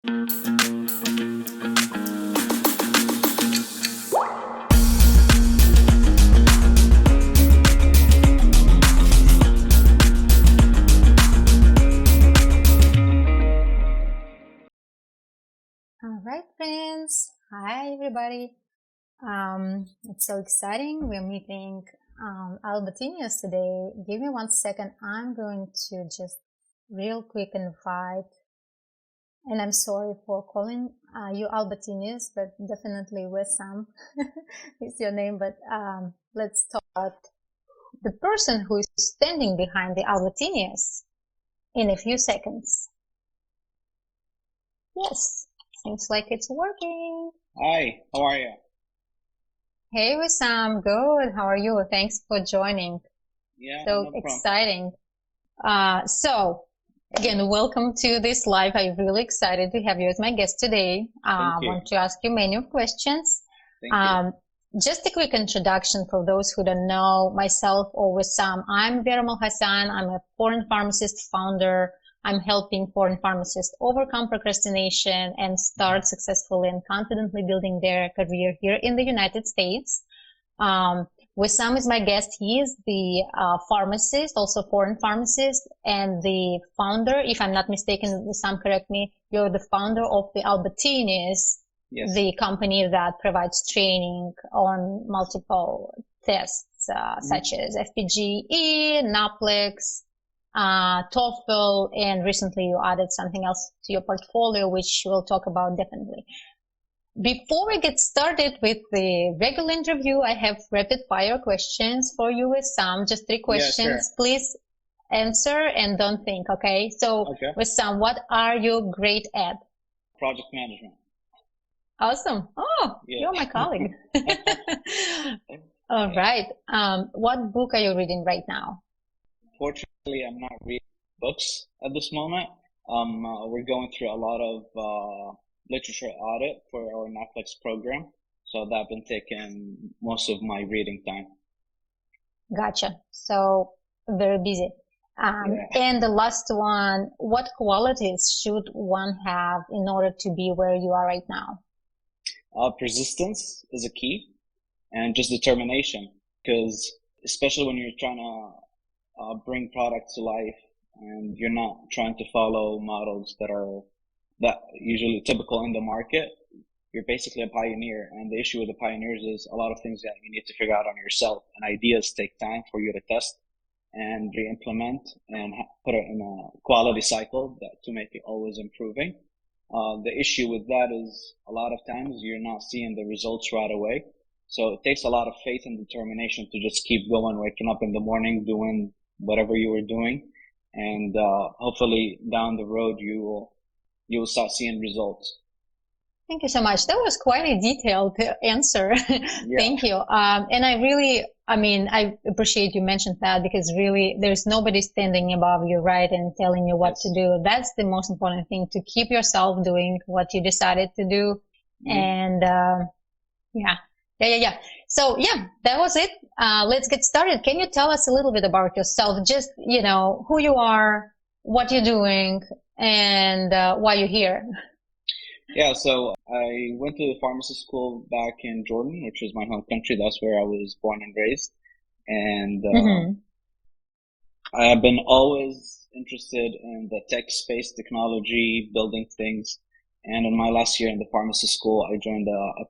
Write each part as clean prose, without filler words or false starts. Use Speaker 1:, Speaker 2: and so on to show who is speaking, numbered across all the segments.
Speaker 1: All right, friends. Hi, everybody. It's so exciting. We're meeting Albatenius today. Give me 1 second. I'm going to just real quick invite, and I'm sorry for calling you Albatenius, but definitely Wissam is your name. But let's start the person who is standing behind the Albatenius in a few seconds. Yes, seems like it's working.
Speaker 2: Hi, how are you?
Speaker 1: Hey Wissam, good. How are you? Thanks for joining.
Speaker 2: Yeah,
Speaker 1: So
Speaker 2: no problem.
Speaker 1: exciting. So again, welcome to this live. I'm really excited to have you as my guest today. I want to ask you many questions.
Speaker 2: Thank you.
Speaker 1: Just a quick introduction for those who don't know myself or Wissam. I'm Vera Hassan. I'm a foreign pharmacist founder. I'm helping foreign pharmacists overcome procrastination and start successfully and confidently building their career here in the United States. Wissam is my guest. He is the pharmacist, also foreign pharmacist, and the founder, if I'm not mistaken, Wissam, correct me, you're the founder of the Albatenius,
Speaker 2: Yes.
Speaker 1: the company that provides training on multiple tests, such as FPGEE, NAPLEX, TOEFL, and recently you added something else to your portfolio, which we'll talk about definitely. Before we get started with the regular interview, I have rapid fire questions for you, Wissam. Just 3 questions.
Speaker 2: Yeah, sure.
Speaker 1: Please answer and don't think, okay? So,
Speaker 2: Okay.
Speaker 1: Wissam, what are you great at?
Speaker 2: Project management.
Speaker 1: Awesome. Oh,
Speaker 2: Yeah.
Speaker 1: you're my colleague. All right. What book are you reading right now?
Speaker 2: Fortunately, I'm not reading books at this moment. We're going through a lot of literature audit for our NAPLEX program, so that's been taking most of my reading time.
Speaker 1: Gotcha. So very busy.
Speaker 2: Yeah.
Speaker 1: And the last one, what qualities should one have in order to be where you are right now?
Speaker 2: Persistence is a key, and just determination, because especially when you're trying to bring product to life and you're not trying to follow models that usually typical in the market, you're basically a pioneer. And the issue with the pioneers is a lot of things that you need to figure out on yourself, and ideas take time for you to test and re-implement and put it in a quality cycle to make it always improving. The issue with that is a lot of times you're not seeing the results right away. So it takes a lot of faith and determination to just keep going, waking up in the morning, doing whatever you were doing. And hopefully down the road, you will start seeing results.
Speaker 1: Thank you so much. That was quite a detailed answer.
Speaker 2: Yeah.
Speaker 1: Thank you. And I appreciate you mentioned that, because really there's nobody standing above you, right, and telling you what
Speaker 2: Yes.
Speaker 1: to do. That's the most important thing, to keep yourself doing what you decided to do.
Speaker 2: Mhm.
Speaker 1: And yeah. So yeah, that was it. Let's get started. Can you tell us a little bit about yourself? Just, who you are, what you're doing, and why you're here.
Speaker 2: Yeah, so I went to the pharmacy school back in Jordan, which is my home country. That's where I was born and raised. And I have been always interested in the tech space, technology, building things. And in my last year in the pharmacy school, I joined a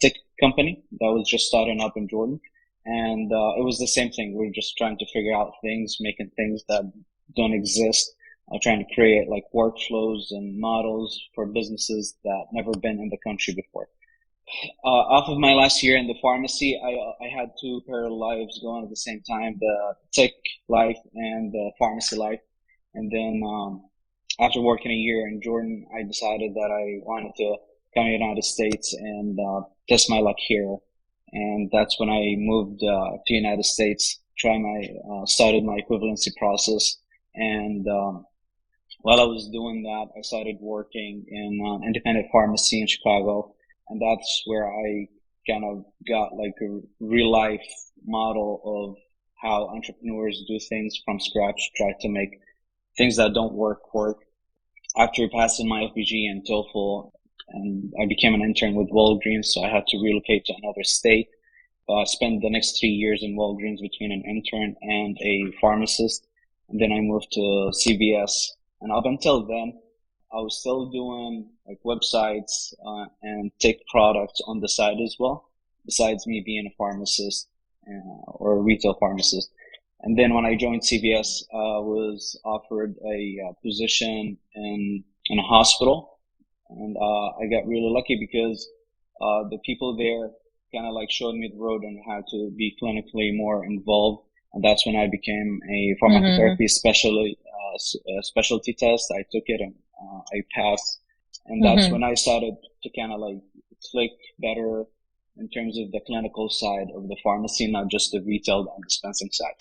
Speaker 2: tech company that was just starting up in Jordan. And it was the same thing. We were just trying to figure out things, making things that don't exist. Trying to create like workflows and models for businesses that never been in the country before. Off of my last year in the pharmacy, I had 2 parallel lives going at the same time, the tech life and the pharmacy life. And then after working a year in Jordan, I decided that I wanted to come to the United States and test my luck here. And that's when I moved to the United States, started my equivalency process. And while I was doing that, I started working in an independent pharmacy in Chicago, and that's where I kind of got like a real life model of how entrepreneurs do things from scratch, try to make things that don't work. after passing my FPGEE and TOEFL, and I became an intern with Walgreens, so I had to relocate to another state. I spent the next 3 years in Walgreens between an intern and a pharmacist, and then I moved to CVS. And up until then, I was still doing like websites and tech products on the side as well, besides me being a pharmacist or a retail pharmacist. And then when I joined CVS, I was offered a position in a hospital, and I got really lucky because the people there kind of like showed me the road on how to be clinically more involved. And that's when I became a pharmacotherapy specialty test. I took it and I passed. And that's when I started to kind of like click better in terms of the clinical side of the pharmacy, not just the retail and dispensing side.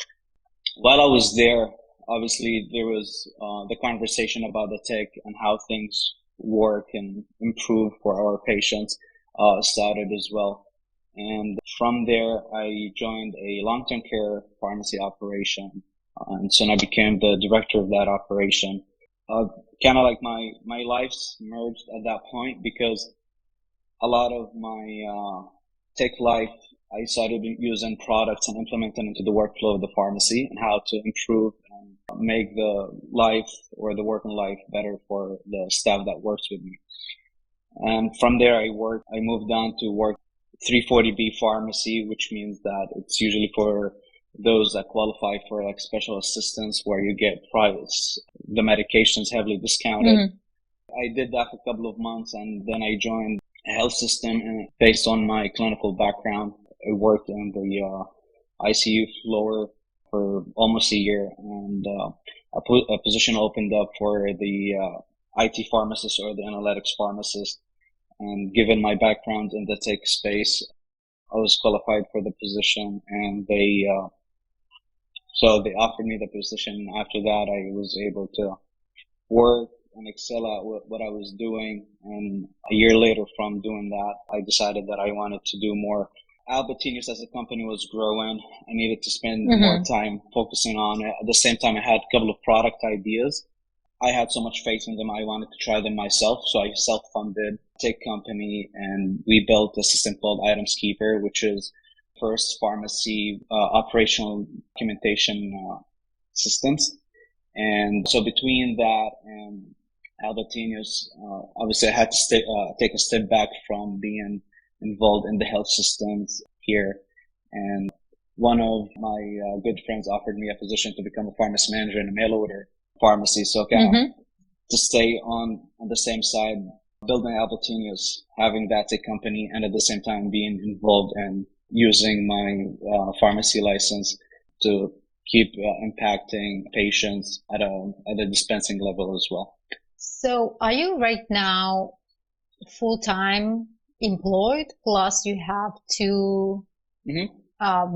Speaker 2: While I was there, obviously there was the conversation about the tech and how things work and improve for our patients started as well. And from there, I joined a long-term care pharmacy operation. And so I became the director of that operation. Kind of like my life's merged at that point because a lot of my tech life, I started using products and implementing into the workflow of the pharmacy and how to improve and make the life or the working life better for the staff that works with me. And from there, I moved on to work 340B pharmacy, which means that it's usually for those that qualify for like special assistance where you get the medications heavily discounted. I did that for a couple of months and then I joined a health system, and based on my clinical background, I worked in the ICU floor for almost a year, and a position opened up for the IT pharmacist or the analytics pharmacist. And given my background in the tech space, I was qualified for the position, and so they offered me the position. After that, I was able to work and excel at what I was doing. And a year later from doing that, I decided that I wanted to do more. Albatenius as a company was growing. I needed to spend more time focusing on it. At the same time, I had a couple of product ideas. I had so much faith in them, I wanted to try them myself. So I self-funded tech company, and we built a system called Items Keeper, which is first pharmacy operational documentation systems. And so between that and Albatenius, obviously I had to take a step back from being involved in the health systems here. And one of my good friends offered me a position to become a pharmacy manager in a mail order pharmacy. So to stay on the same side, building Albatenius, having that tech company, and at the same time being involved and using my pharmacy license to keep impacting patients at a dispensing level as well.
Speaker 1: So are you right now full-time employed, plus you have two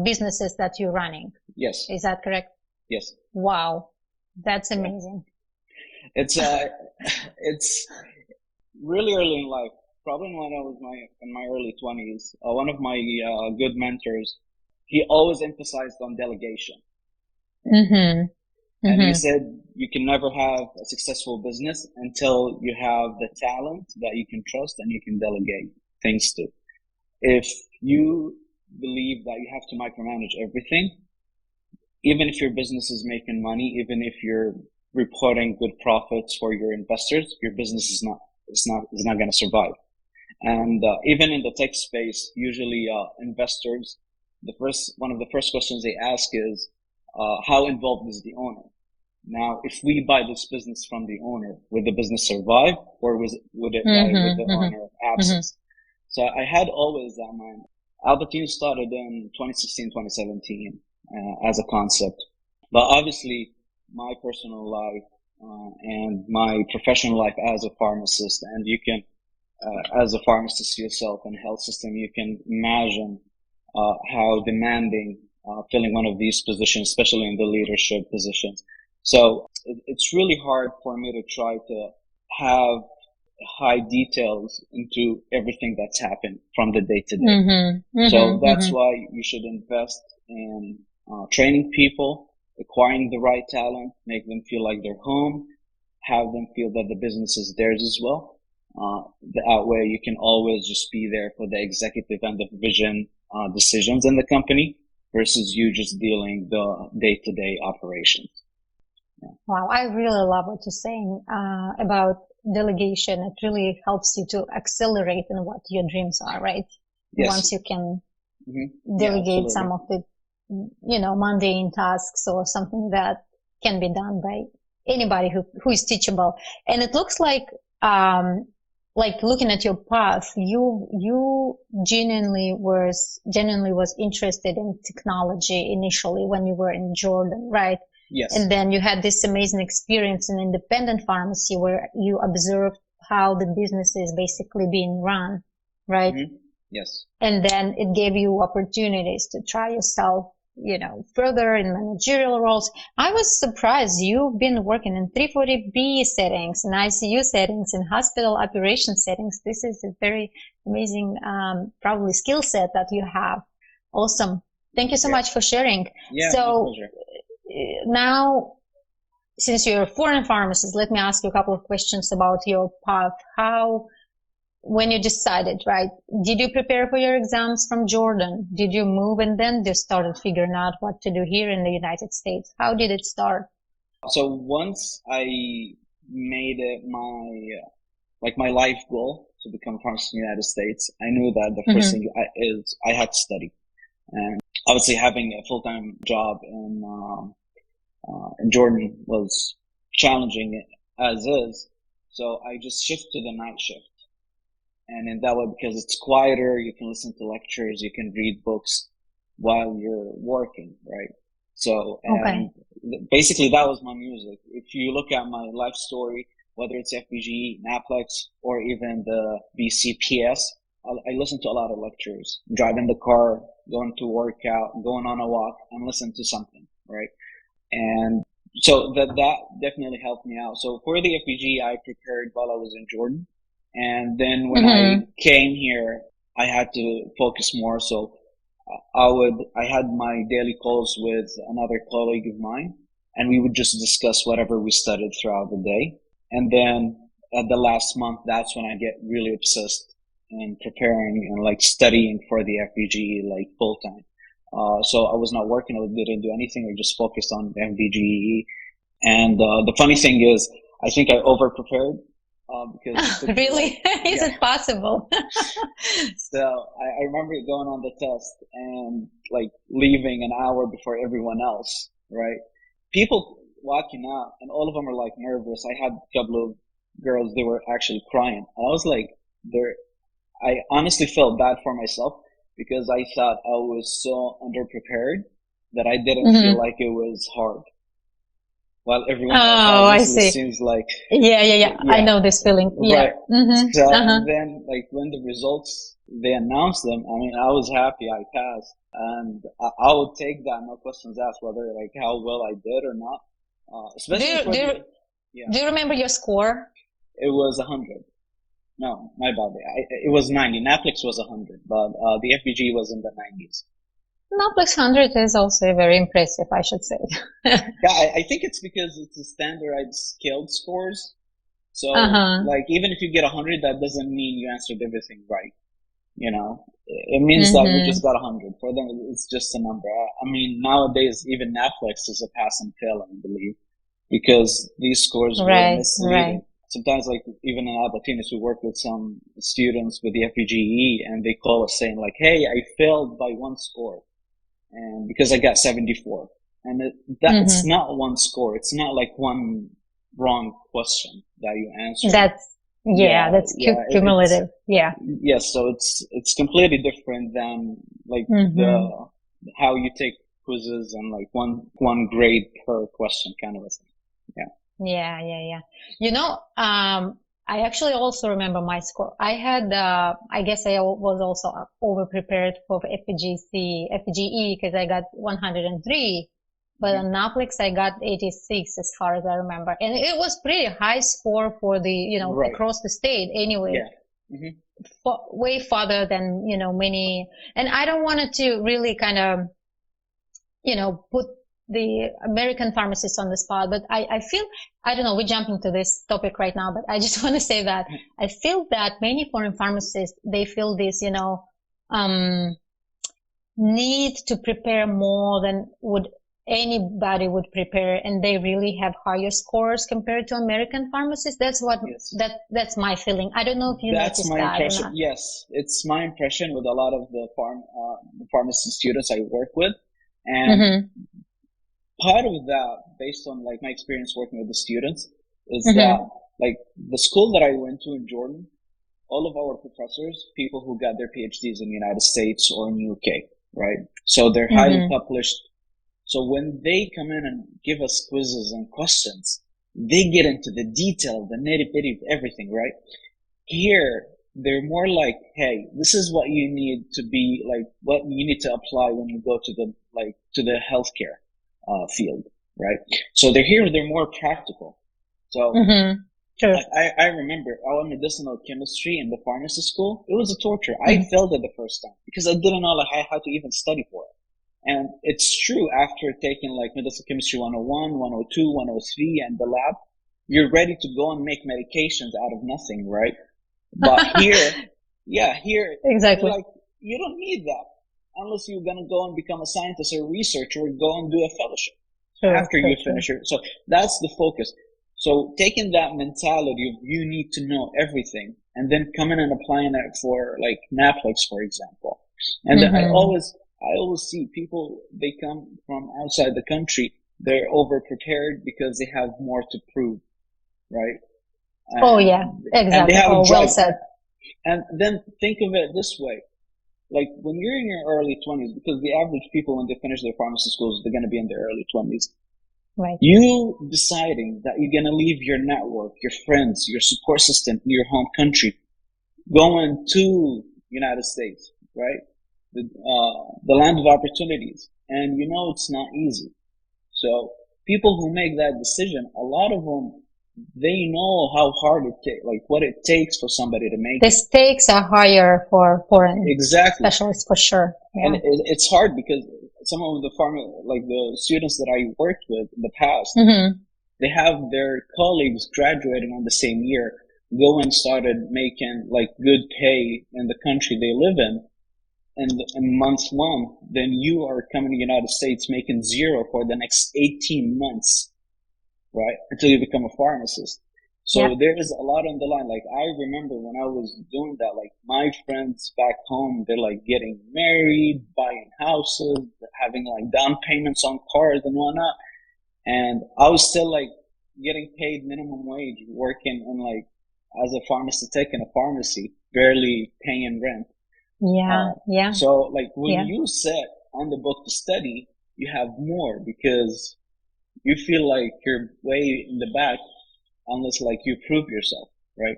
Speaker 1: businesses that you're running?
Speaker 2: Yes.
Speaker 1: Is that correct?
Speaker 2: Yes.
Speaker 1: Wow. That's amazing.
Speaker 2: It's really early in life. Probably when I was in my early 20s, one of my good mentors, he always emphasized on delegation. And he said, you can never have a successful business until you have the talent that you can trust and you can delegate things to. If you believe that you have to micromanage everything, even if your business is making money, even if you're reporting good profits for your investors, your business is not going to survive. And even in the tech space, usually investors, one of the first questions they ask is, how involved is the owner? Now, if we buy this business from the owner, would the business survive, or would it die with the owner absence? So I had always that mind. Albatenius started in 2016, 2017 as a concept. But obviously, my personal life and my professional life as a pharmacist, and you can, as a pharmacist yourself in a health system, you can imagine how demanding filling one of these positions, especially in the leadership positions. So it's really hard for me to try to have high details into everything that's happened from the day to day. So that's why you should invest in training people, acquiring the right talent, make them feel like they're home, have them feel that the business is theirs as well. That way you can always just be there for the executive and the vision decisions in the company versus you just dealing the day-to-day operations. Yeah.
Speaker 1: Wow, I really love what you're saying about delegation. It really helps you to accelerate in what your dreams are, right?
Speaker 2: Yes.
Speaker 1: Once you can delegate some of the, mundane tasks or something that can be done by anybody who is teachable. And it looks like looking at your path, you genuinely was interested in technology initially when you were in Jordan, right?
Speaker 2: Yes.
Speaker 1: And then you had this amazing experience in independent pharmacy where you observed how the business is basically being run, right?
Speaker 2: Mm-hmm. Yes.
Speaker 1: And then it gave you opportunities to try yourself, further in managerial roles. I was surprised you've been working in 340B settings, in ICU settings, in hospital operation settings. This is a very amazing, probably skill set that you have. Awesome. Thank you so much for sharing.
Speaker 2: Yeah,
Speaker 1: so
Speaker 2: my pleasure.
Speaker 1: Now, since you're a foreign pharmacist, let me ask you a couple of questions about your path. When you decided, right, did you prepare for your exams from Jordan? Did you move and then just started figuring out what to do here in the United States? How did it start?
Speaker 2: So once I made it my life goal to become a pharmacist in the United States, I knew that the first thing is I had to study. And obviously having a full-time job in Jordan was challenging as is. So I just shifted to the night shift. And in that way, because it's quieter, you can listen to lectures, you can read books while you're working, right? So, and basically that was my music. If you look at my life story, whether it's FPGE, NAPLEX, or even the BCPS, I listen to a lot of lectures, driving the car, going to work out, going on a walk, and listen to something, right? And so that definitely helped me out. So for the FPGE, I prepared while I was in Jordan. And then when I came here, I had to focus more. So I had my daily calls with another colleague of mine, and we would just discuss whatever we studied throughout the day. And then at the last month, that's when I get really obsessed in preparing and studying for the FPGE full time. So I was not working, I didn't do anything, I just focused on FPGE. And the funny thing is, I think I over prepared. Because
Speaker 1: really? Is it possible?
Speaker 2: So I remember going on the test and leaving an hour before everyone else, right? People walking out and all of them are nervous. I had a couple of girls, they were actually crying. I was I honestly felt bad for myself because I thought I was so underprepared that I didn't feel like it was hard. While everyone else seems
Speaker 1: yeah. I know this feeling. Yeah.
Speaker 2: Right. So then, when the results they announced them, I mean, I was happy I passed, and I would take that, no questions asked, whether how well I did or not. Especially
Speaker 1: do you remember your score?
Speaker 2: It was 100. No, my bad. It was 90. NAPLEX was 100, but the FPGE was in the 90s.
Speaker 1: NAPLEX 100 is also very impressive, I should say.
Speaker 2: Yeah, I think it's because it's a standardized scaled scores. So, even if you get 100, that doesn't mean you answered everything right. It means that you just got 100. For them, it's just a number. I mean, nowadays, even NAPLEX is a pass and fail, I believe, because these scores were misleading. Right. Sometimes, even in Albatenius, we work with some students with the FPGE, and they call us saying, hey, I failed by one score. And because I got 74, and it's not one score. It's not one wrong question that you answer.
Speaker 1: That's cumulative.
Speaker 2: Yes. So it's completely different than how you take quizzes and one grade per question kind of a thing.
Speaker 1: Yeah. I actually also remember my score. I had, I guess I was also over-prepared for FPGE because I got 103, but on NAPLEX I got 86 as far as I remember. And it was pretty high score for the, across the state anyway. Yeah. Way farther than, many, and I don't want to really kind of, put the American pharmacists on the spot, but I feel, I don't know, we're jumping to this topic right now, but I just want to say that I feel that many foreign pharmacists, they feel this, need to prepare more than would anybody would prepare, and they really have higher scores compared to American pharmacists. That's what that's my feeling. I don't know if you
Speaker 2: That's
Speaker 1: noticed
Speaker 2: my
Speaker 1: that or
Speaker 2: impression.
Speaker 1: not.
Speaker 2: Yes, it's my impression with a lot of the pharmacy students I work with, and part of that, based on like my experience working with the students, is that like the school that I went to in Jordan, all of our professors, people who got their PhDs in the United States or in the UK, right? So they're highly published. So when they come in and give us quizzes and questions, they get into the detail, the nitty-bitty of everything, right? Here, they're more like, hey, this is what you need to be, like, what you need to apply when you go to the healthcare field, right? So they're more practical. So
Speaker 1: Sure.
Speaker 2: I remember our medicinal chemistry in the pharmacy school, it was a torture. I failed it the first time because I didn't know like how to even study for it. And it's true, after taking like medicinal chemistry 101, 102, 103 and the lab, you're ready to go and make medications out of nothing, right? But here,
Speaker 1: Exactly.
Speaker 2: like, you don't need that unless you're going to go and become a scientist or a researcher or go and do a fellowship after you finish it. So that's the focus. So taking that mentality of you need to know everything and then coming and applying it for like NAPLEX, for example. And then I always see people, they come from outside the country, they're over prepared because they have more to prove, right?
Speaker 1: Exactly.
Speaker 2: And they have a drive.
Speaker 1: Well said.
Speaker 2: And then think of it this way. Like when you're in your early 20s, because the average people when they finish their pharmacy schools, they're going to be in their early 20s.
Speaker 1: Right.
Speaker 2: You deciding that you're going to leave your network, your friends, your support system in your home country, going to United States, right? The land of opportunities. And you know it's not easy. So people who make that decision, a lot of them, they know how hard it takes, like what it takes for somebody to make
Speaker 1: the stakes are higher for foreign specialists for sure.
Speaker 2: Yeah. And it's hard because some of the like the students that I worked with in the past, they have their colleagues graduating on the same year, go and started making like good pay in the country they live in. And in month one, then you are coming to the United States making zero for the next 18 months, right? Until you become a pharmacist. So there is a lot on the line. Like I remember when I was doing that, like my friends back home, they're like getting married, buying houses, having like down payments on cars and whatnot. And I was still like getting paid minimum wage, working in like as a pharmacist tech in a pharmacy, barely paying rent. So like when you sit on the book to study, you have more because you feel like you're way in the back unless like you prove yourself, right?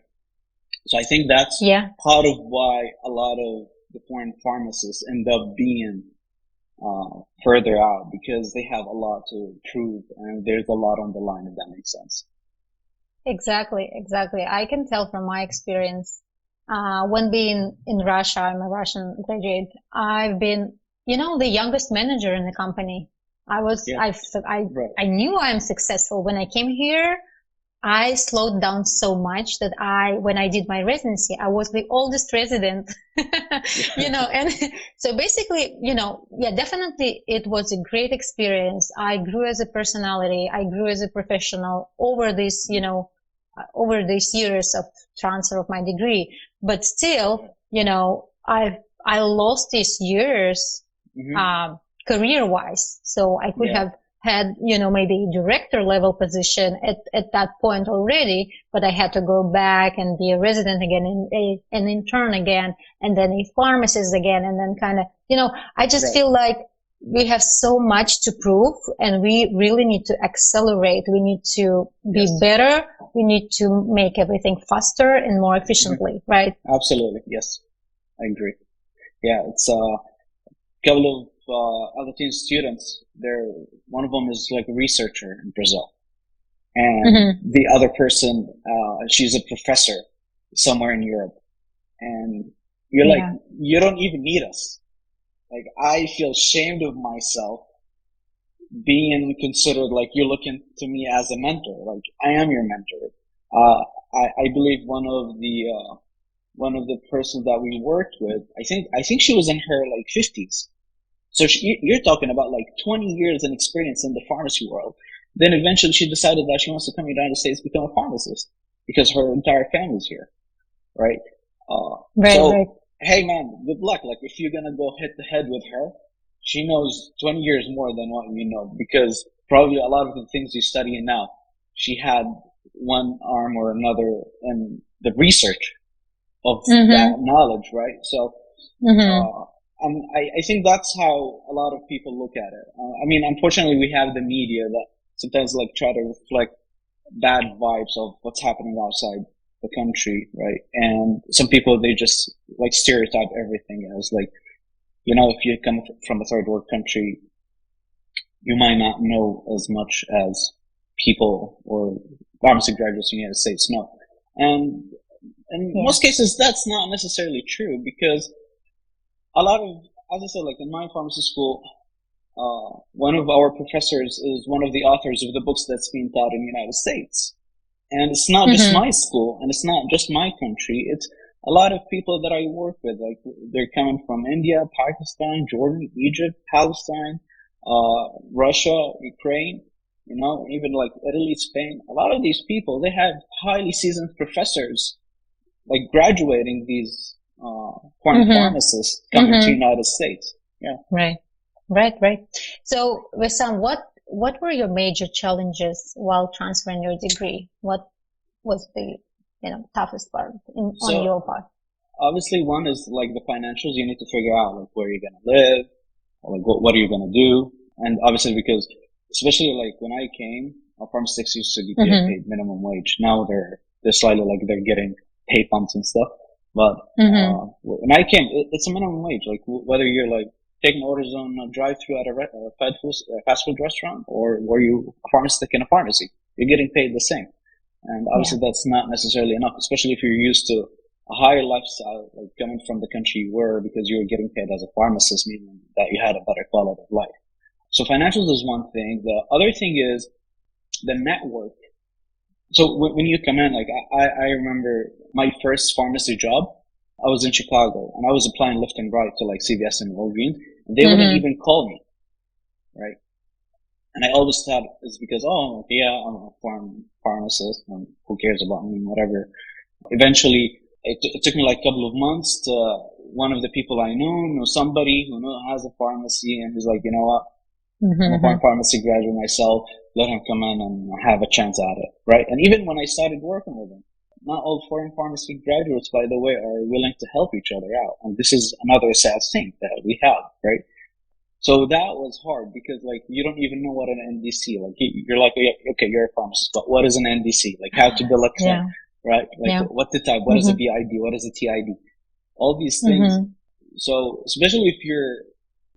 Speaker 2: So I think that's part of why a lot of the foreign pharmacists end up being further out, because they have a lot to prove and there's a lot on the line, if that makes sense.
Speaker 1: Exactly. I can tell from my experience. When being in Russia, I'm a Russian graduate. I've been, the youngest manager in the company. I knew I'm successful. When I came here, I slowed down so much that when I did my residency, I was the oldest resident, and so basically, definitely it was a great experience. I grew as a personality. I grew as a professional over this, over these years of transfer of my degree. But still, I lost these years, career-wise. So I could have had, maybe director level position at that point already, but I had to go back and be a resident again, an intern again, and then a pharmacist again, and then kind of, I just feel like we have so much to prove and we really need to accelerate. We need to be better. We need to make everything faster and more efficiently, right?
Speaker 2: Absolutely. Yes. I agree. Yeah. It's a couple of Albatenius students. One of them is like a researcher in Brazil. And the other person, she's a professor somewhere in Europe. And you're like, you don't even need us. Like, I feel ashamed of myself being considered like you're looking to me as a mentor. Like I am your mentor. I believe one of the persons that we worked with, I think she was in her like 50s. So you're talking about like 20 years in experience in the pharmacy world. Then eventually she decided that she wants to come to the United States, become a pharmacist because her entire family's here, right?
Speaker 1: Right.
Speaker 2: Hey man, good luck. Like if you're gonna go head to head with her, she knows 20 years more than what you know, because probably a lot of the things you're studying now, she had one arm or another in the research of that knowledge, right? So, I think that's how a lot of people look at it. I mean, unfortunately, we have the media that sometimes like try to reflect bad vibes of what's happening outside the country, right? And some people, they just like stereotype everything as like, you know, if you come from a third world country, you might not know as much as people or pharmacy graduates in the United States know. And in most cases, that's not necessarily true, because a lot of, as I said, like in my pharmacy school, one of our professors is one of the authors of the books that's being taught in the United States. And it's not just my school, and it's not just my country. It's a lot of people that I work with. Like they're coming from India, Pakistan, Jordan, Egypt, Palestine, Russia, Ukraine, you know, even like Italy, Spain. A lot of these people, they have highly seasoned professors, like graduating these foreign pharmacists coming to the United States. Yeah.
Speaker 1: Right. So, Wissam, what were your major challenges while transferring your degree? What was the toughest part on your part?
Speaker 2: Obviously, one is like the financials. You need to figure out like where you're gonna live, or like what are you gonna do, and obviously because especially like when I came, pharmacists used to be paid minimum wage. Now they're slightly like they're getting pay bumps and stuff. But when I came, it's a minimum wage. Like whether you're like taking orders on a drive-through at a fast food restaurant, or were you a pharmacist in a pharmacy, you're getting paid the same. And obviously that's not necessarily enough, especially if you're used to a higher lifestyle, like coming from the country you were, because you were getting paid as a pharmacist, meaning that you had a better quality of life. So financials is one thing. The other thing is the network. So when you come in, like I remember my first pharmacy job, I was in Chicago and I was applying left and right to like CVS and Walgreens, and they wouldn't even call me, right? And I always thought it's because, oh, yeah, I'm a pharmacist, and who cares about me, whatever. Eventually, it took me like a couple of months to one of the people I knew somebody who has a pharmacy, and he's like, you know what? I'm a foreign pharmacy graduate myself. Let him come in and have a chance at it, right? And even when I started working with him, not all foreign pharmacy graduates, by the way, are willing to help each other out. And this is another sad thing that we have, right? So that was hard because, like, you don't even know what an NDC, like, you're like, okay, you're a pharmacist, but what is an NDC? Like, how to bill a claim, right? Like, what the type, what is a BID, what is a TID? All these things. So, especially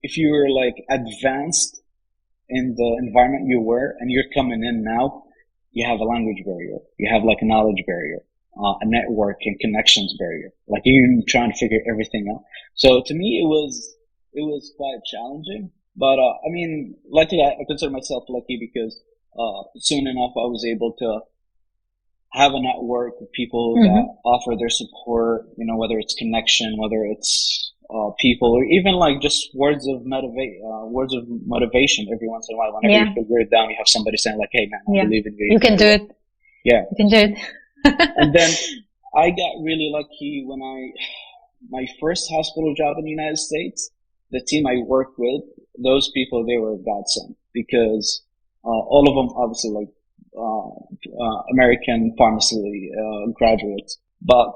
Speaker 2: if you're like advanced in the environment you were and you're coming in now, you have a language barrier, you have like a knowledge barrier, a network and connections barrier. Like you're trying to figure everything out. So to me, it was quite challenging, but I mean, luckily I consider myself lucky because soon enough I was able to have a network of people that offer their support, you know, whether it's connection, whether it's people, or even like just words of motivation every once in a while. Whenever you figure it down, you have somebody saying like, hey man, I believe in you.
Speaker 1: You can do it.
Speaker 2: Yeah.
Speaker 1: You can do it.
Speaker 2: And then I got really lucky when my first hospital job in the United States, the team I worked with, those people, they were a godsend because all of them obviously like American pharmacy graduates, but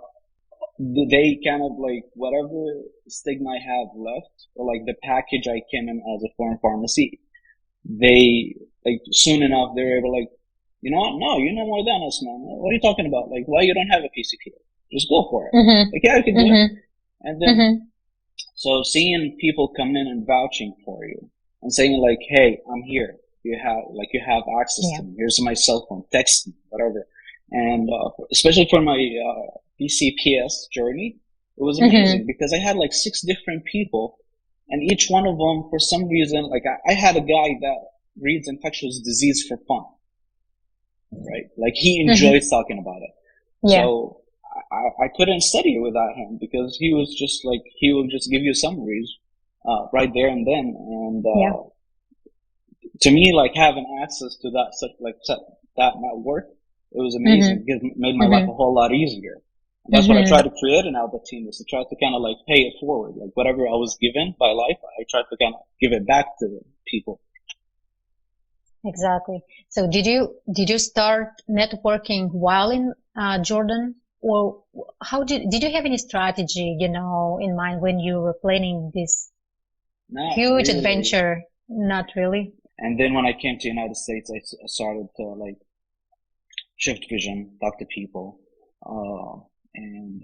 Speaker 2: they kind of like whatever stigma I have left, or like the package I came in as a foreign pharmacy, they like soon enough they were able like, you know what? No, you know more than us, man. What are you talking about? Like, why you don't have a PCP? Just go for it. Like, yeah, I can do it. And then, so seeing people come in and vouching for you and saying like, hey, I'm here. You have access to me. Here's my cell phone, text me, whatever. And, especially for my, BCPS journey, it was amazing because I had like 6 different people, and each one of them, for some reason, like I had a guy that reads infectious disease for fun, right? Like he enjoys talking about it.
Speaker 1: Yeah.
Speaker 2: So I couldn't study without him because he was just like, he will just give you summaries, right there and then. And, to me, like having access to that network, it was amazing. It made my life a whole lot easier. And that's what I tried to create in Albatenius. I tried to kind of like pay it forward. Like whatever I was given by life, I tried to kind of give it back to people.
Speaker 1: Exactly. So did you start networking while in Jordan, or how did you have any strategy, in mind when you were planning this huge adventure? Not really.
Speaker 2: And then when I came to the United States, I started to like shift vision, talk to people, and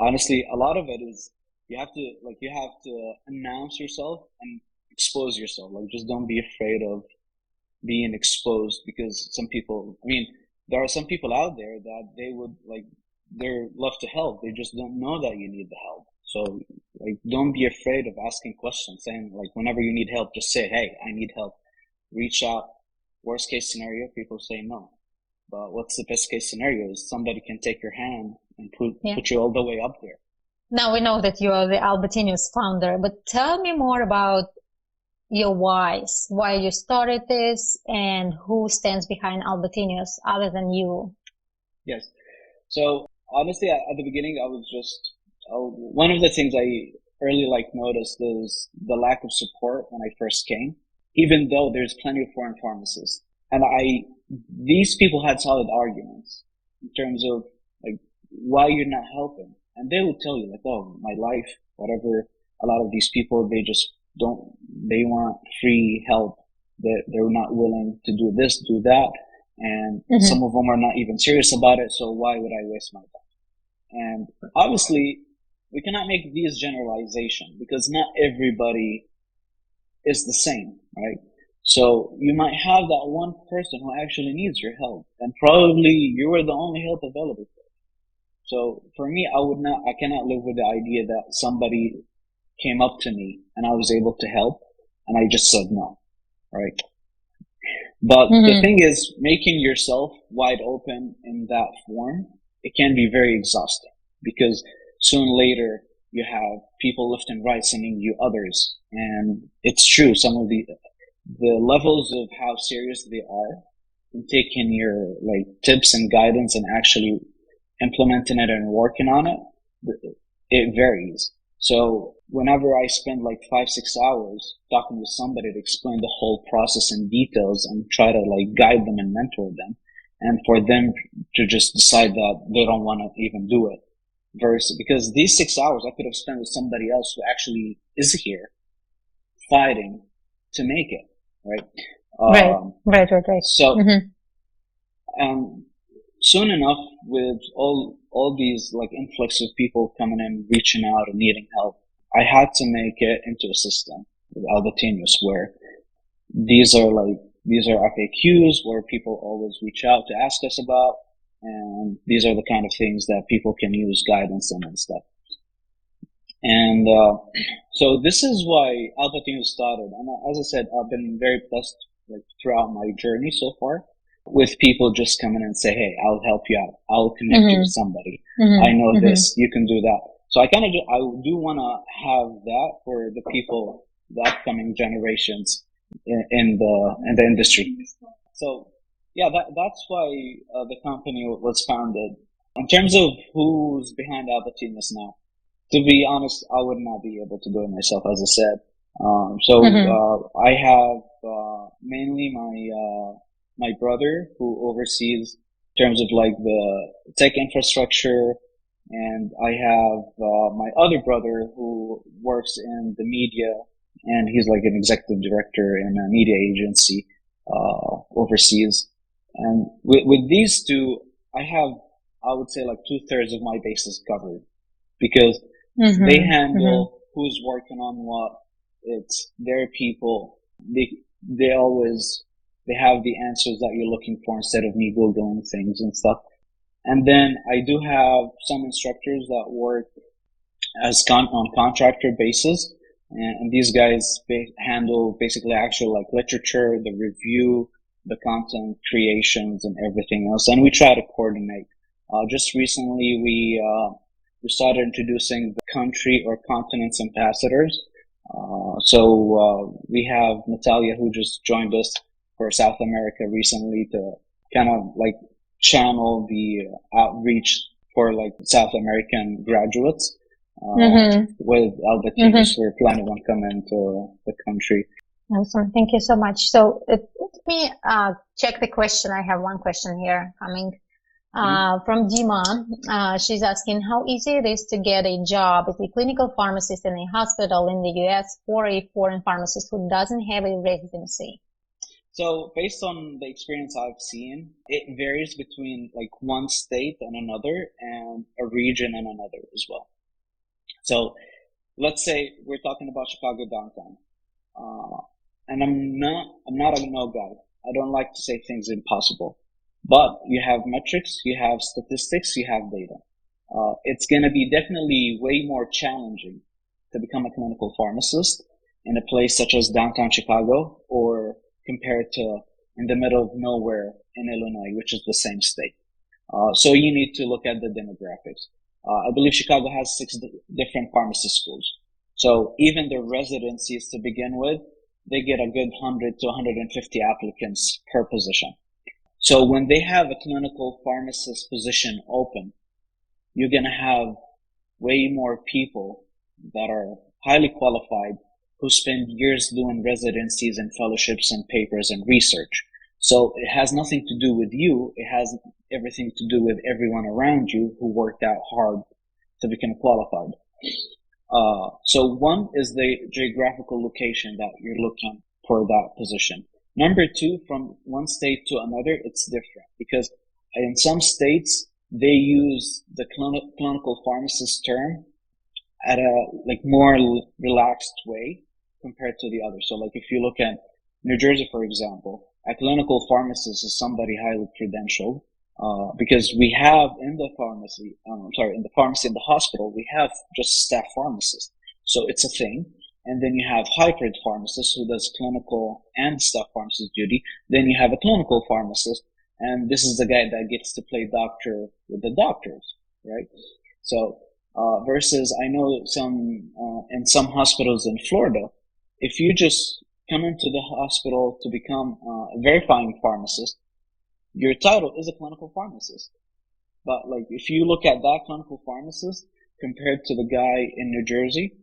Speaker 2: honestly, a lot of it is you have to announce yourself and expose yourself. Like just don't be afraid of being exposed, because some people, I mean, there are some people out there that they love to help. They just don't know that you need the help. So like, don't be afraid of asking questions, saying like, whenever you need help, just say, hey, I need help. Reach out. Worst case scenario, people say no. But what's the best case scenario is somebody can take your hand and put you all the way up there.
Speaker 1: Now we know that you are the Albatenius founder, but tell me more about your whys, why you started this, and who stands behind Albatenius other than you.
Speaker 2: Yes. So honestly, at the beginning, I was just, one of the things I early noticed is the lack of support when I first came, even though there's plenty of foreign pharmacists. And these people had solid arguments in terms of like why you're not helping. And they would tell you like, oh, my life, whatever. A lot of these people, they want free help. They're not willing to do this, do that. And some of them are not even serious about it. So why would I waste my time? And obviously we cannot make these generalizations because not everybody is the same, right? So you might have that one person who actually needs your help, and probably you are the only help available for it. So for me, I cannot live with the idea that somebody came up to me and I was able to help and I just said no, right? But the thing is, making yourself wide open in that form, it can be very exhausting, because soon later you have people left and right sending you others. And it's true, some of the levels of how serious they are in taking your like tips and guidance and actually implementing it and working on it, it varies. So whenever I spend like 5-6 hours talking with somebody to explain the whole process in details and try to like guide them and mentor them, and for them to just decide that they don't want to even do it, versus, because these 6 hours I could have spent with somebody else who actually is here fighting to make it, right?
Speaker 1: Right.
Speaker 2: So, soon enough, with all these like influx of people coming in, reaching out and needing help, I had to make it into a system with Albatenius where these are FAQs where people always reach out to ask us about, and these are the kind of things that people can use guidance in and stuff. And so this is why Albatenius started. And as I said, I've been very blessed throughout my journey so far, with people just coming and say, hey, I'll help you out. I'll connect you with somebody. I know this, you can do that. So I do want to have that for the people, the upcoming generations in the industry. So yeah, that's why the company was founded. In terms of who's behind Albatenius now, to be honest, I would not be able to do it myself, as I said. I have mainly my brother who oversees in terms of like the tech infrastructure, and I have my other brother who works in the media, and he's like an executive director in a media agency overseas. And with these two, I would say like 2/3 of my bases covered, because they handle who's working on what. It's their people. They have the answers that you're looking for instead of me Googling things and stuff. And then I do have some instructors that work on contractor basis. and these guys handle basically actual like literature, the review, the content creations, and everything else. And we try to coordinate. Just recently, we started introducing the country or continents ambassadors. So we have Natalia, who just joined us for South America recently, to kind of like channel the outreach for like South American graduates. With Albatenius, we're planning on coming to the country.
Speaker 1: Awesome. Thank you so much. So let me check the question. I have one question here coming from Dima. She's asking how easy it is to get a job as a clinical pharmacist in a hospital in the US for a foreign pharmacist who doesn't have a residency.
Speaker 2: So based on the experience I've seen, it varies between like one state and another, and a region and another as well. So let's say we're talking about Chicago downtown. And I'm not a no guy. I don't like to say things impossible, but you have metrics, you have statistics, you have data. It's going to be definitely way more challenging to become a clinical pharmacist in a place such as downtown Chicago, or compared to in the middle of nowhere in Illinois, which is the same state. So you need to look at the demographics. I believe Chicago has 6 different pharmacy schools. So even the residencies to begin with, they get a good 100 to 150 applicants per position. So when they have a clinical pharmacist position open, you're going to have way more people that are highly qualified who spend years doing residencies and fellowships and papers and research. So it has nothing to do with you. It has everything to do with everyone around you who worked out hard to become qualified. So one is the geographical location that you're looking for that position. Number 2, from one state to another, it's different, because in some states, they use the clinical pharmacist term at a like more relaxed way compared to the others. So like if you look at New Jersey, for example, a clinical pharmacist is somebody highly credentialed, because we have in the pharmacy, in the hospital, we have just staff pharmacists. So it's a thing. And then you have hybrid pharmacist who does clinical and staff pharmacist duty. Then you have a clinical pharmacist, and this is the guy that gets to play doctor with the doctors, right? So, versus I know some, in some hospitals in Florida, if you just come into the hospital to become a verifying pharmacist, your title is a clinical pharmacist. But like, if you look at that clinical pharmacist compared to the guy in New Jersey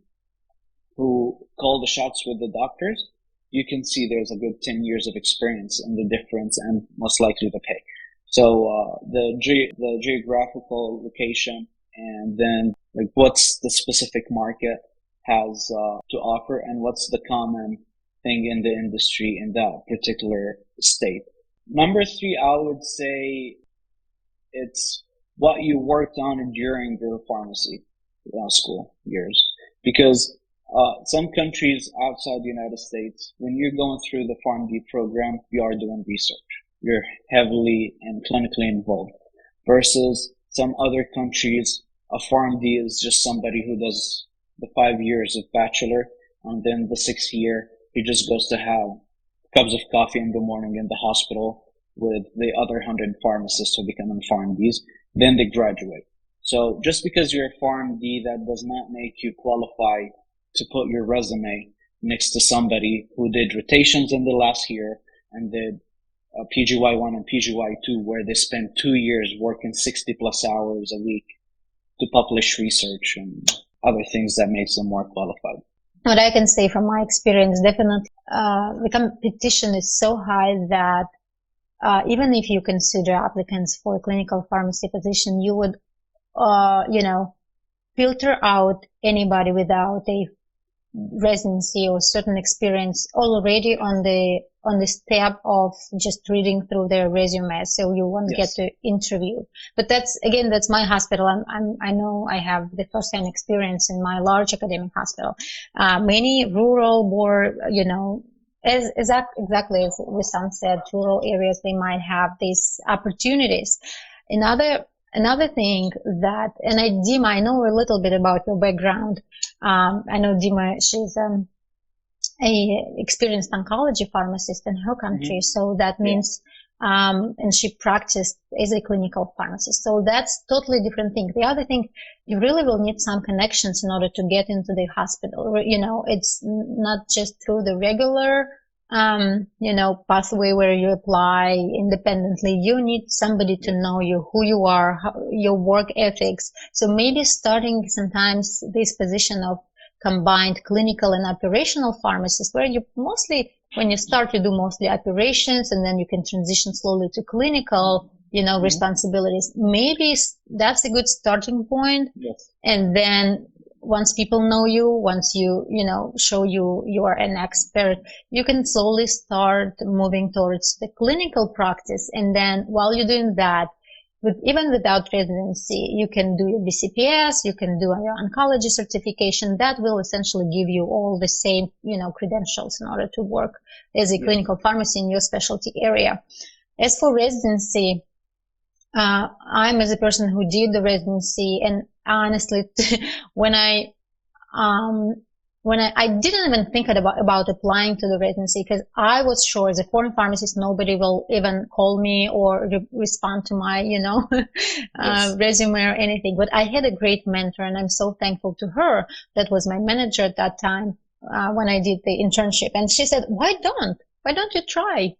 Speaker 2: who called the shots with the doctors, you can see there's a good 10 years of experience in the difference, and most likely the pay. So, the geographical location, and then like what's the specific market has, to offer, and what's the common thing in the industry in that particular state. Number 3, I would say it's what you worked on during your pharmacy school years. Because some countries outside the United States, when you're going through the PharmD program, you are doing research. You're heavily and clinically involved. Versus some other countries, a PharmD is just somebody who does the 5 years of bachelor, and then the 6th year, he just goes to have cups of coffee in the morning in the hospital with the other 100 pharmacists who become PharmDs. Then they graduate. So just because you're a PharmD, that does not make you qualify to put your resume next to somebody who did rotations in the last year and did PGY1 and PGY2, where they spent 2 years working 60 plus hours a week to publish research and other things that makes them more qualified.
Speaker 1: What I can say from my experience, definitely, the competition is so high that even if you consider applicants for a clinical pharmacy position, you would, filter out anybody without a residency or certain experience already on the step of just reading through their resume, so you won't get to interview. But that's my hospital. I know I have the first-hand experience in my large academic hospital. Many rural, more, exactly as Wissam said, rural areas, they might have these opportunities. In other another thing that, and Dima, I know a little bit about your background. I know Dima, she's a experienced oncology pharmacist in her country, so that means, and she practiced as a clinical pharmacist. So that's totally different thing. The other thing, you really will need some connections in order to get into the hospital. You know, it's not just through the regular, you know, pathway where you apply independently. You need somebody to know you, who you are, your work ethics. So maybe starting sometimes this position of combined clinical and operational pharmacist, where you mostly, when you start, you do mostly operations, and then you can transition slowly to clinical, you know, responsibilities. Maybe that's a good starting point.
Speaker 2: Yes.
Speaker 1: And then once people know you, once you know, show you are an expert, you can slowly start moving towards the clinical practice. And then while you're doing that, even without residency, you can do your BCPS, you can do your oncology certification. That will essentially give you all the same, you know, credentials in order to work as a clinical pharmacy in your specialty area. As for residency, I'm as a person who did the residency, and honestly, when I didn't even think about applying to the residency, because I was sure as a foreign pharmacist, nobody will even call me or respond to my, you know, resume or anything. But I had a great mentor, and I'm so thankful to her. That was my manager at that time, when I did the internship. And she said, why don't you try?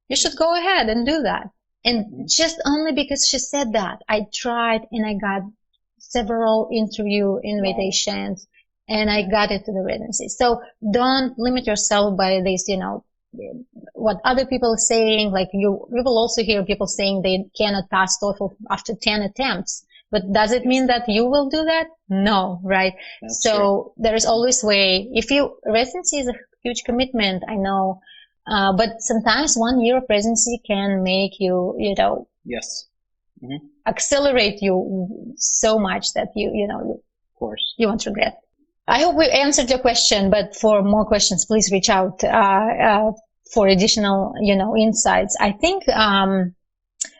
Speaker 1: You should go ahead and do that. And just only because she said that, I tried, and I got several interview invitations. And I got it to the residency. So don't limit yourself by this, you know, what other people are saying. Like you will also hear people saying they cannot pass TOEFL after 10 attempts. But does it mean that you will do that? No, right? That's so true. There is always way. Residency is a huge commitment, I know. But sometimes 1 year of residency can make you, you know, accelerate you so much that you know, of course, you won't regret. I hope we answered your question, but for more questions, please reach out for additional, you know, insights. I think,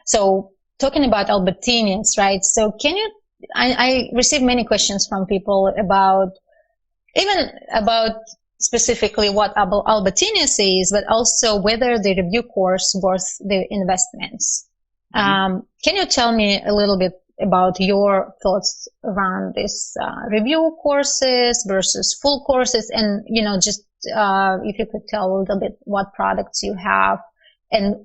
Speaker 1: so talking about Albatenius, right? So can you, I received many questions from people about specifically what Albatenius is, but also whether the review course worth the investments. Can you tell me a little bit about your thoughts around this review courses versus full courses, and, you know, just if you could tell a little bit what products you have, and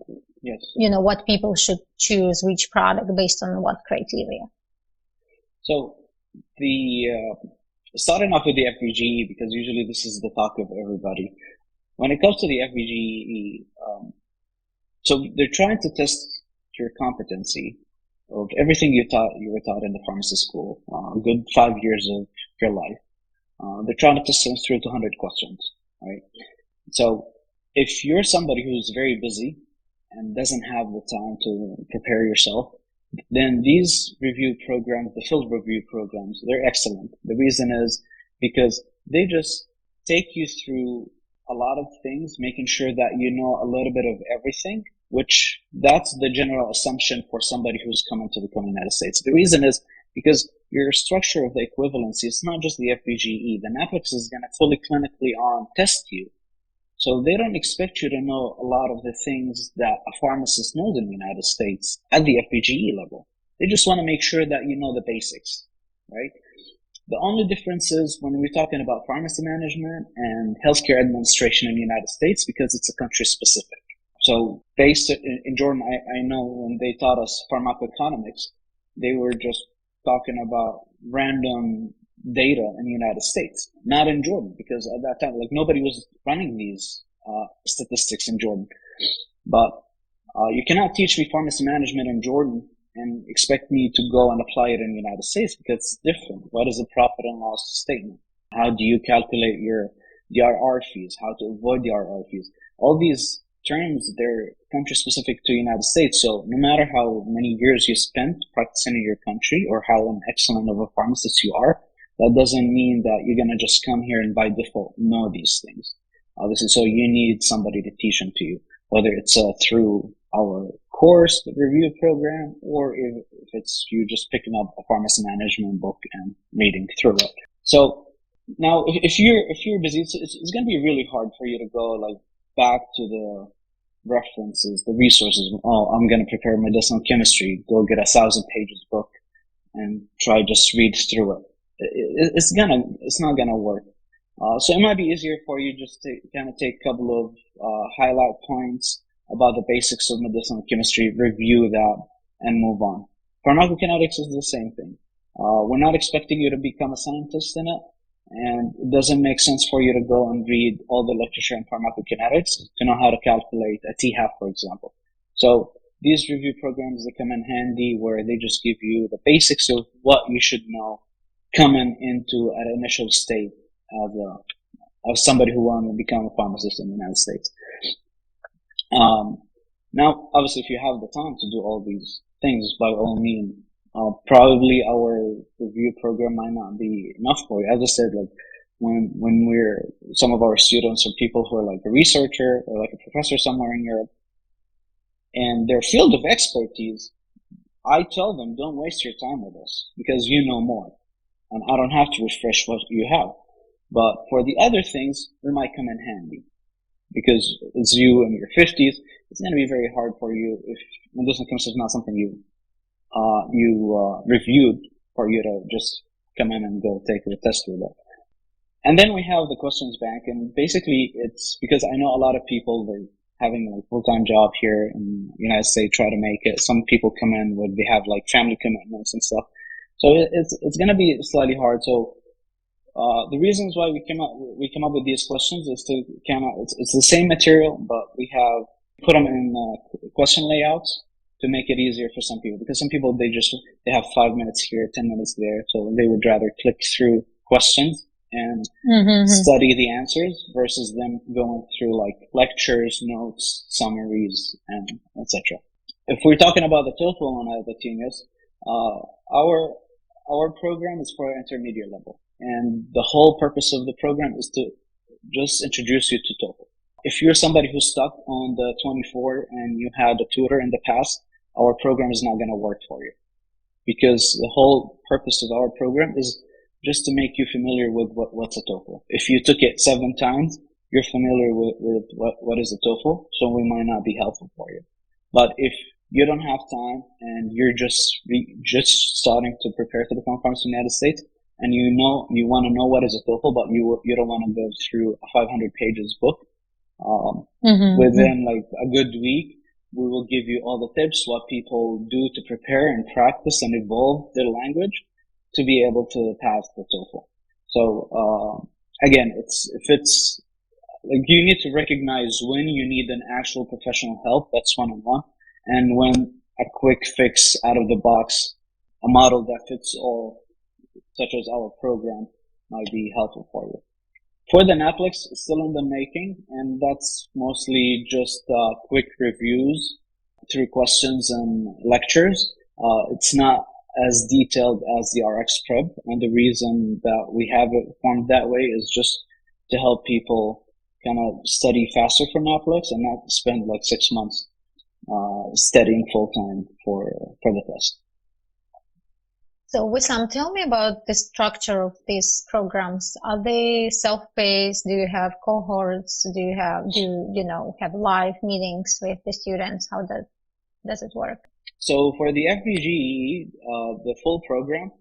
Speaker 1: you know, what people should choose which product based on what criteria.
Speaker 2: So starting off with the FPGEE, because usually this is the talk of everybody. When it comes to the FPGEE, so they're trying to test your competency of everything you were taught in the pharmacy school, a good 5 years of your life. They're trying to test through 200 questions, right? So if you're somebody who's very busy and doesn't have the time to prepare yourself, then these review programs, the field review programs, they're excellent. The reason is because they just take you through a lot of things, making sure that you know a little bit of everything, which that's the general assumption for somebody who's coming to the United States. The reason is because your structure of the equivalency, it's not just the FPGEE. The NAPEX is going to fully clinically test you. So they don't expect you to know a lot of the things that a pharmacist knows in the United States at the FPGE level. They just want to make sure that you know the basics, right? The only difference is when we're talking about pharmacy management and healthcare administration in the United States, because it's a country specific. So based in Jordan, I know when they taught us pharmacoeconomics, they were just talking about random data in the United States, not in Jordan, because at that time, like, nobody was running these statistics in Jordan. But you cannot teach me pharmacy management in Jordan and expect me to go and apply it in the United States, because it's different. What is a profit and loss statement? How do you calculate your DRR fees? How to avoid DRR fees? All these terms, they're country specific to the United States. So no matter how many years you spent practicing in your country or how an excellent of a pharmacist you are, that doesn't mean that you're going to just come here and by default know these things. Obviously, so you need somebody to teach them to you, whether it's through our course, the review program, or if it's you just picking up a pharmacy management book and reading through it. So now, if you're busy, it's going to be really hard for you to go like back to the references, the resources. Oh, I'm going to prepare medicinal chemistry. Go get 1,000 pages book and try just read through it. It's not gonna work. So it might be easier for you just to kind of take a couple of highlight points about the basics of medicinal chemistry, review that, and move on. Pharmacokinetics is the same thing. We're not expecting you to become a scientist in it, and it doesn't make sense for you to go and read all the literature in pharmacokinetics to know how to calculate a t-half, for example. So these review programs, they come in handy where they just give you the basics of what you should know coming into an initial state of somebody who wants to become a pharmacist in the United States. Now, obviously, if you have the time to do all these things, by all means, probably our review program might not be enough for you. As I said, like when some of our students or people who are like a researcher or like a professor somewhere in Europe, and their field of expertise, I tell them, don't waste your time with us because you know more, and I don't have to refresh what you have. But for the other things, it might come in handy because it's you in your 50s. It's going to be very hard for you if medicinal chemistry is not something you reviewed, for you to just come in and go take a test with it. And then we have the questions bank, and basically it's because I know a lot of people, they're having like full-time job here in the United States, try to make it. Some people come in when they have like family commitments and stuff. So it's going to be slightly hard. So the reasons why we come up with these questions is to it's the same material, but we have put them in question layouts to make it easier for some people, because some people, they have 5 minutes here, 10 minutes there. So they would rather click through questions and study the answers versus them going through like lectures, notes, summaries, and etc. If we're talking about the TOEFL on Albatenius, our program is for intermediate level, and the whole purpose of the program is to just introduce you to TOEFL. If you're somebody who's stuck on the 24 and you had a tutor in the past, our program is not going to work for you, because the whole purpose of our program is just to make you familiar with what's a TOEFL. If you took it 7 times, you're familiar with what is a TOEFL, so we might not be helpful for you. But if you don't have time and you're just starting to prepare to become a pharmacist in the United States, and you want to know what is a TOEFL, but you don't want to go through a 500 pages book, within like a good week, we will give you all the tips, what people do to prepare and practice and evolve their language to be able to pass the TOEFL. So, again, if it's like, you need to recognize when you need an actual professional help, that's one-on-one, and when a quick fix out of the box, a model that fits all, such as our program, might be helpful for you. For the NAPLEX, it's still in the making, and that's mostly just quick reviews through questions and lectures. It's not as detailed as the RX prep, and the reason that we have it formed that way is just to help people kind of study faster for NAPLEX and not spend like 6 months studying full time for the test.
Speaker 1: So Wissam, tell me about the structure of these programs. Are they self-paced? Do you have cohorts? Do you have live meetings with the students? How does it work?
Speaker 2: So for the FPGEE, the full program,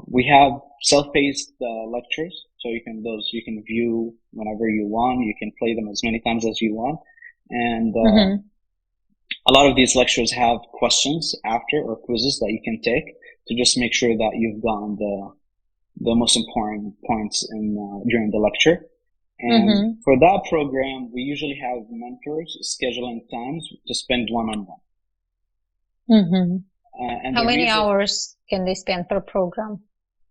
Speaker 2: we have self-paced lectures. So you can view whenever you want. You can play them as many times as you want, and a lot of these lectures have questions after, or quizzes that you can take to just make sure that you've gotten the most important points during the lecture. And for that program, we usually have mentors scheduling times to spend one-on-one. And
Speaker 1: how many hours can they spend per program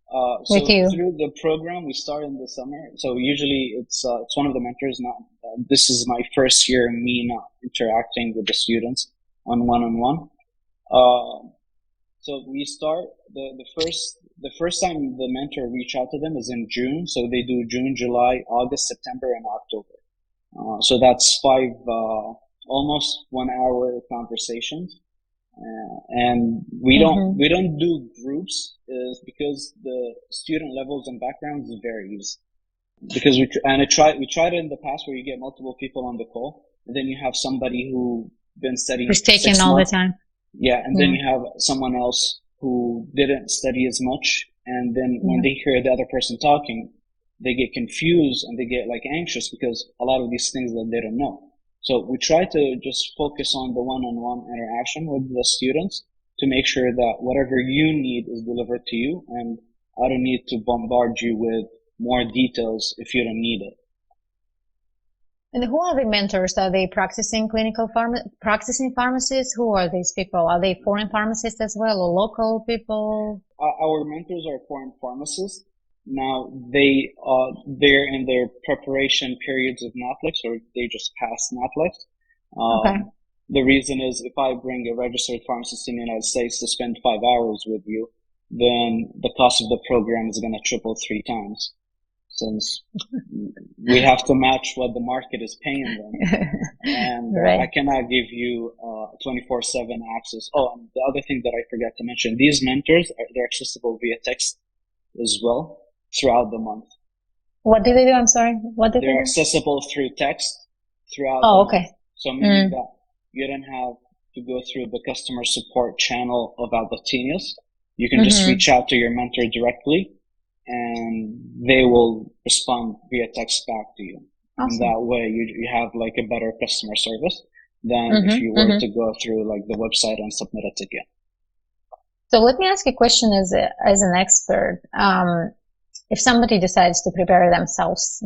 Speaker 2: so
Speaker 1: with you?
Speaker 2: Through the program, we start in the summer. So usually it's one of the mentors. This is my first year, me not interacting with the students on one-on-one. So we start the first time the mentor reach out to them is in June. So they do June, July, August, September, and October. So that's 5 almost 1 hour conversations. And we don't do groups is because the student levels and backgrounds varies. Because we tried it in the past where you get multiple people on the call, and then you have somebody who been studying
Speaker 1: who's taking all the time.
Speaker 2: Yeah, and then you have someone else who didn't study as much, and then when they hear the other person talking, they get confused and they get like anxious because a lot of these things that they don't know. So we try to just focus on the one-on-one interaction with the students to make sure that whatever you need is delivered to you, and I don't need to bombard you with more details if you don't need it.
Speaker 1: And who are the mentors? Are they practicing practicing pharmacists? Who are these people? Are they foreign pharmacists as well, or local people?
Speaker 2: Our mentors are foreign pharmacists. Now they're in their preparation periods of NAPLEX, or they just passed NAPLEX. The reason is if I bring a registered pharmacist in the United States to spend 5 hours with you, then the cost of the program is going to triple 3 times. Since we have to match what the market is paying them. And I cannot give you 24/7 access. Oh, and the other thing that I forgot to mention, these mentors, they're accessible via text as well throughout the month.
Speaker 1: What do they do? I'm sorry. What do they do?
Speaker 2: They're accessible through text throughout
Speaker 1: the
Speaker 2: month.
Speaker 1: Okay.
Speaker 2: So meaning that you don't have to go through the customer support channel of Albatenius. You can just reach out to your mentor directly, and they will respond via text back to you. Awesome. And that way you have like a better customer service than if you were to go through like the website and submit a ticket.
Speaker 1: So let me ask you a question as an expert. If somebody decides to prepare themselves,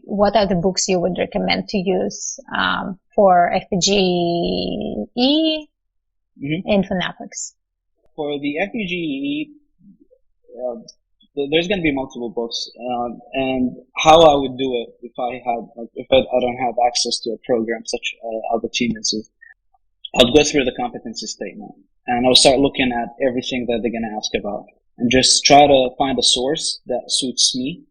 Speaker 1: what are the books you would recommend to use for FPGEE and for NAPLEX?
Speaker 2: For the FPGEE, there's going to be multiple books, and how I would do it if I don't have access to a program such Albatenius is, I'll go through the competency statement and I'll start looking at everything that they're going to ask about and just try to find a source that suits me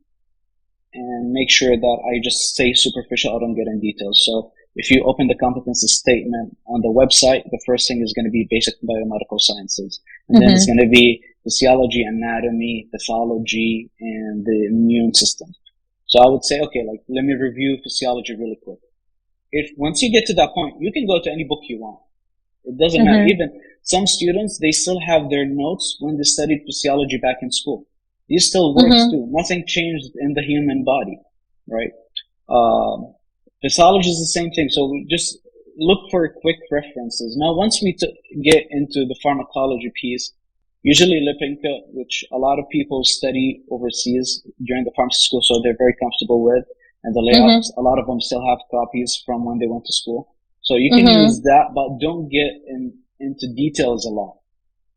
Speaker 2: and make sure that I just stay superficial. I don't get in details. So if you open the competency statement on the website, the first thing is going to be basic biomedical sciences, and then it's going to be physiology, anatomy, pathology, and the immune system. So I would say, okay, like, let me review physiology really quick. Once you get to that point, you can go to any book you want. It doesn't matter. Even some students, they still have their notes when they studied physiology back in school. These still works too. Nothing changed in the human body, right? Pathology is the same thing. So we just look for quick references. Now, once we get into the pharmacology piece, usually Lipinka, which a lot of people study overseas during the pharmacy school, so they're very comfortable with, and the layouts, a lot of them still have copies from when they went to school. So you can use that, but don't get into details a lot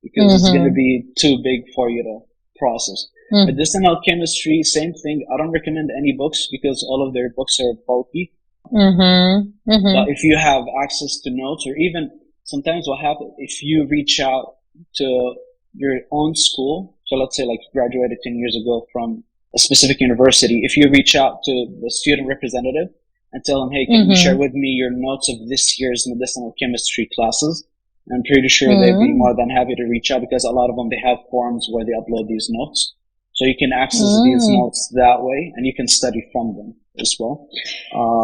Speaker 2: because it's going to be too big for you to process. Medicinal chemistry, same thing. I don't recommend any books because all of their books are bulky. But if you have access to notes, or even sometimes what happens, if you reach out to your own school, so let's say like you graduated 10 years ago from a specific university, if you reach out to the student representative and tell them, hey, can you share with me your notes of this year's medicinal chemistry classes? I'm pretty sure they'd be more than happy to reach out because a lot of them, they have forums where they upload these notes. So you can access these notes that way, and you can study from them as well.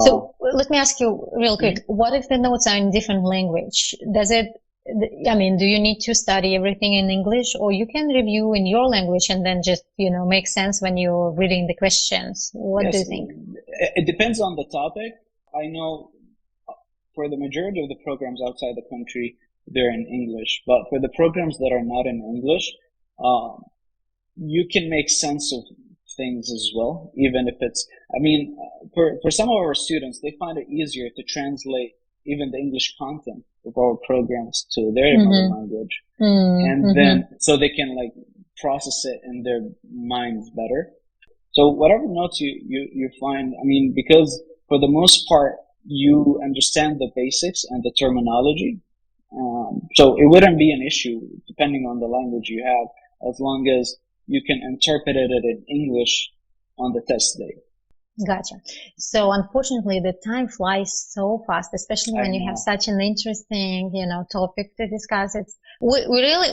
Speaker 1: So let me ask you real quick, what if the notes are in different language? Do you need to study everything in English, or you can review in your language and then just, make sense when you're reading the questions? What do you think?
Speaker 2: It depends on the topic. I know for the majority of the programs outside the country, they're in English, but for the programs that are not in English, you can make sense of things as well, even if it's, for some of our students, they find it easier to translate even the English content of our programs to their mother language. And then, so they can like process it in their minds better. So whatever notes you find, because for the most part, you understand the basics and the terminology. So it wouldn't be an issue depending on the language you have, as long as you can interpret it in English on the test day.
Speaker 1: Gotcha. So unfortunately, the time flies so fast, especially when you have such an interesting, topic to discuss. We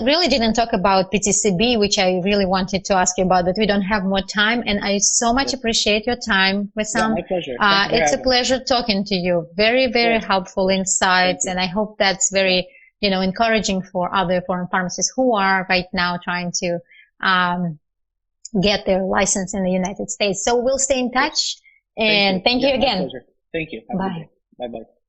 Speaker 1: really didn't talk about PTCB, which I really wanted to ask you about, but we don't have more time. And I so much appreciate your time, Wissam.
Speaker 2: Yeah, my pleasure.
Speaker 1: It's a pleasure talking to you. Very, very helpful insights. And I hope that's very, encouraging for other foreign pharmacists who are right now trying to, get their license in the United States. So we'll stay in touch, and thank you again.
Speaker 2: My pleasure. Thank you. Have a good day. Bye-bye.